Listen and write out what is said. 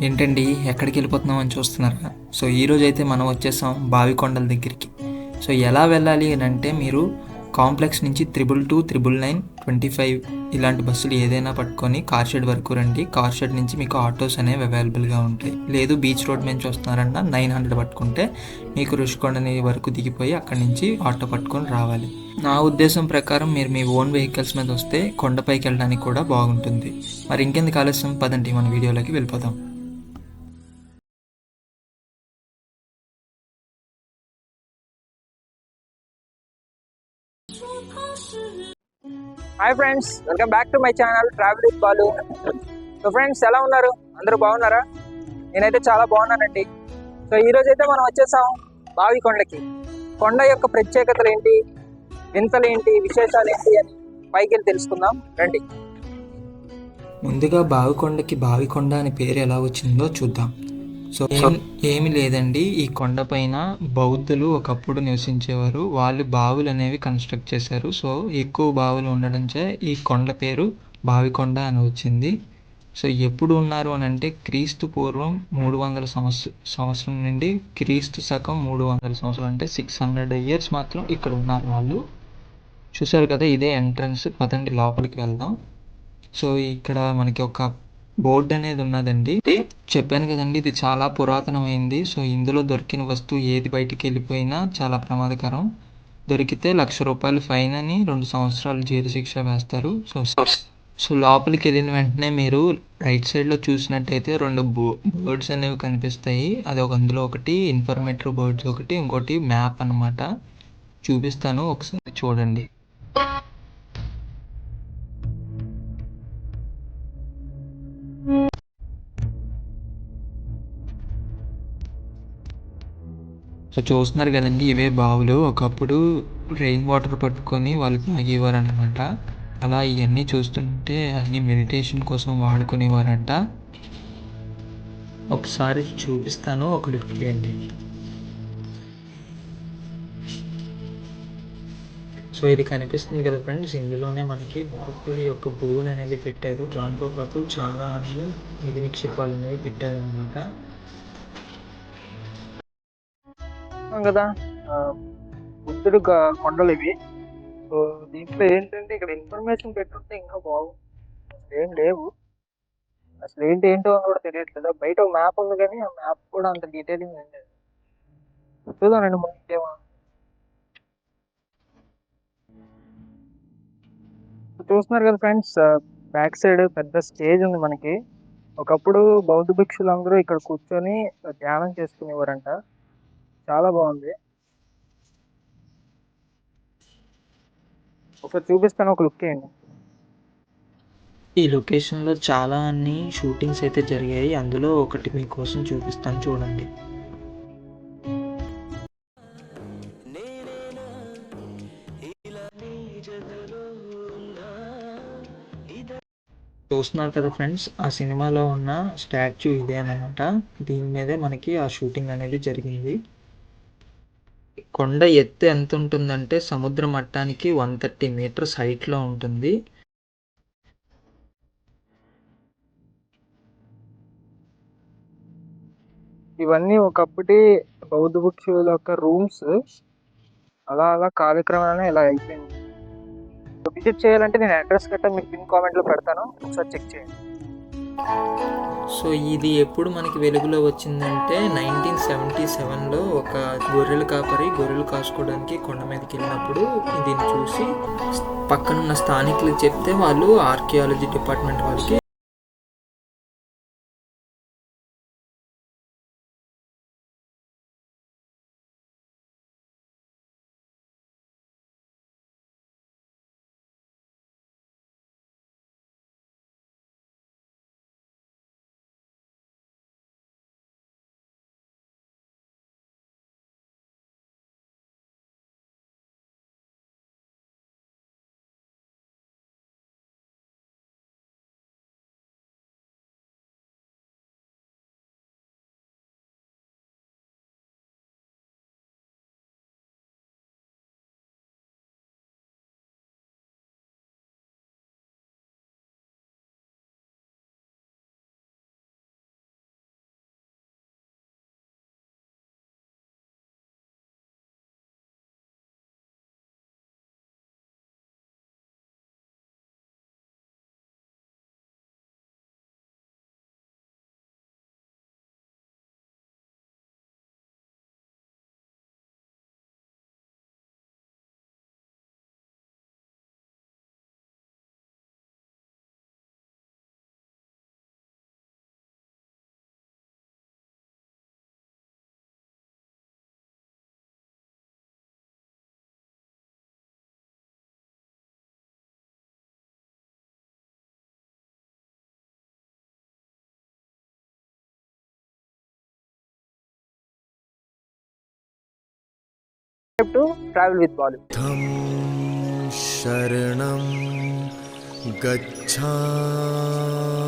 ఏంటండి ఎక్కడికి వెళ్ళిపోతున్నాం అని చూస్తున్నారా? సో ఈరోజు అయితే మనం వచ్చేసాం బావికొండల దగ్గరికి. సో ఎలా వెళ్ళాలి అని అంటే మీరు కాంప్లెక్స్ నుంచి 222, 999, 25 ఇలాంటి బస్సులు ఏదైనా పట్టుకొని కార్ షెడ్ వరకు రండి. కార్ షెడ్ నుంచి మీకు ఆటోస్ అనేవి అవైలబుల్గా ఉంటాయి. లేదు బీచ్ రోడ్ నుంచి వస్తున్నారన్నా 900 పట్టుకుంటే మీకు రుషికొండని వరకు దిగిపోయి అక్కడి నుంచి ఆటో పట్టుకొని రావాలి. నా ఉద్దేశం ప్రకారం మీరు మీ ఓన్ వెహికల్స్ మీద వస్తే కొండపైకి వెళ్ళడానికి కూడా బాగుంటుంది. మరి ఇంకెందుకు ఆలస్యం, పదండి మన వీడియోలోకి వెళ్ళిపోదాం. Hi friends, welcome back to my channel travel with Balu. So friends, ఎలా ఉన్నారు? అందరూ బాగున్నారా? నేనైతే చాలా బాగున్నానండి. సో ఈరోజు అయితే మనం వచ్చేసాం బావి కొండకి. కొండ యొక్క ప్రత్యేకతలు ఏంటి, వింతలు ఏంటి, విశేషాలు ఏంటి అని పైకి వెళ్ళి తెలుసుకుందాం రండి. ముందుగా బావికొండకి బావికొండ అనే పేరు ఎలా వచ్చిందో చూద్దాం. సో ఏమి లేదండి, ఈ కొండపైన బౌద్ధులు ఒకప్పుడు నివసించేవారు. వాళ్ళు బావులు అనేవి కన్స్ట్రక్ట్ చేశారు. సో ఎక్కువ బావులు ఉండడంచే ఈ కొండ పేరు బావికొండ అని వచ్చింది. సో ఎప్పుడు ఉన్నారు అని అంటే క్రీస్తు పూర్వం 300 సంవత్సరం నుండి క్రీస్తు శకం 300 సంవత్సరం, అంటే 600 ఇయర్స్ మాత్రం ఇక్కడ ఉన్నారు వాళ్ళు. చూసారు కదా, ఇదే ఎంట్రన్స్. పదండి లోపలికి వెళ్దాం. సో ఇక్కడ మనకి ఒక బోర్డు అనేది ఉన్నదండి. చెప్పాను కదండి, ఇది చాలా పురాతనమైంది. సో ఇందులో దొరికిన వస్తువు ఏది బయటికి వెళ్ళిపోయినా చాలా ప్రమాదకరం. దొరికితే ₹1,00,000 ఫైన్ అని 2 సంవత్సరాలు జైలు శిక్ష వేస్తారు. సో లోపలికి వెళ్ళిన వెంటనే మీరు రైట్ సైడ్లో చూసినట్టయితే రెండు బోర్డ్స్ అనేవి కనిపిస్తాయి. అది అందులో ఒకటి ఇన్ఫర్మేటివ్ బోర్డ్స్, ఒకటి ఇంకోటి మ్యాప్ అన్నమాట. చూపిస్తాను, ఒకసారి చూడండి. సో చూస్తున్నారు కదండి, ఇవే బావులు. ఒకప్పుడు రెయిన్ వాటర్ పట్టుకొని వాళ్ళు తాగేవారు అనమాట. అలా ఇవన్నీ చూస్తుంటే అన్ని మెడిటేషన్ కోసం వాడుకునేవారంట. ఒకసారి చూపిస్తాను, ఒక లుక్ చేయండి. సో ఇది కనిపిస్తుంది కదా ఫ్రెండ్స్, ఇందులోనే మనకి బౌద్ధుడి యొక్క భూములు అనేది పెట్టారు. దాంతో పాటు చాలా అన్ని నిధి నిక్షేపాలు అనేవి పెట్టారు అనమాట. కదా, బుద్ధుడు కొండలు ఇవి. సో దీంట్లో ఏంటంటే ఇక్కడ ఇన్ఫర్మేషన్ పెట్టుంటే ఇంకా బాగుంది. ఏం లేవు, అసలు ఏంటో అని కూడా తెలియట్లేదు. బయట ఒక మ్యాప్ ఉంది కానీ ఆ మ్యాప్ కూడా అంత డీటెయిలింగ్ లేదు. చూద్దాం ఇంకేమో. చూస్తున్నారు కదా ఫ్రెండ్స్, బ్యాక్ సైడ్ పెద్ద స్టేజ్ ఉంది మనకి. ఒకప్పుడు బౌద్ధ భిక్షులందరూ ఇక్కడ కూర్చొని ధ్యానం చేసుకునేవారంట. చాలా బాగుంది. ఒకసారి చూపిస్తాను, ఒక లుక్ వేయండి. ఈ లొకేషన్లో చాలా అన్ని షూటింగ్స్ అయితే జరిగాయి. అందులో ఒకటి మీకోసం చూపిస్తాను, చూడండి. చూస్తున్నారు కదా ఫ్రెండ్స్, ఆ సినిమాలో ఉన్న స్టాచ్యూ ఇదే అనమాట. దీని మీదే మనకి ఆ షూటింగ్ అనేది జరిగింది. కొండ ఎత్తు ఎంత ఉంటుందంటే సముద్ర మట్టానికి 130 మీటర్స్ హైట్లో ఉంటుంది. ఇవన్నీ ఒకప్పటి బౌద్ధ భిక్షువుల యొక్క రూమ్స్. అలా అలా కాలక్రమేణా ఇలా అయిపోయింది. విజిట్ చేయాలంటే నేను అడ్రస్ గట్టా మీకు పిన్ కామెంట్ లో పెడతాను, ఒకసారి చెక్ చేయండి. సో ఇది ఎప్పుడు మనకి వెలుగులో వచ్చిందంటే 1977లో ఒక గొర్రెలు కాపరి గొర్రెలు కాసుకోవడానికి కొండ మీదకి వెళ్ళినప్పుడు దీన్ని చూసి పక్కనున్న స్థానికులకు చెప్తే వాళ్ళు ఆర్కియాలజీ డిపార్ట్మెంట్ వాళ్ళకి టు ట్రావెల్ విత్ బాలు. ధం శరణం గచ్ఛామి.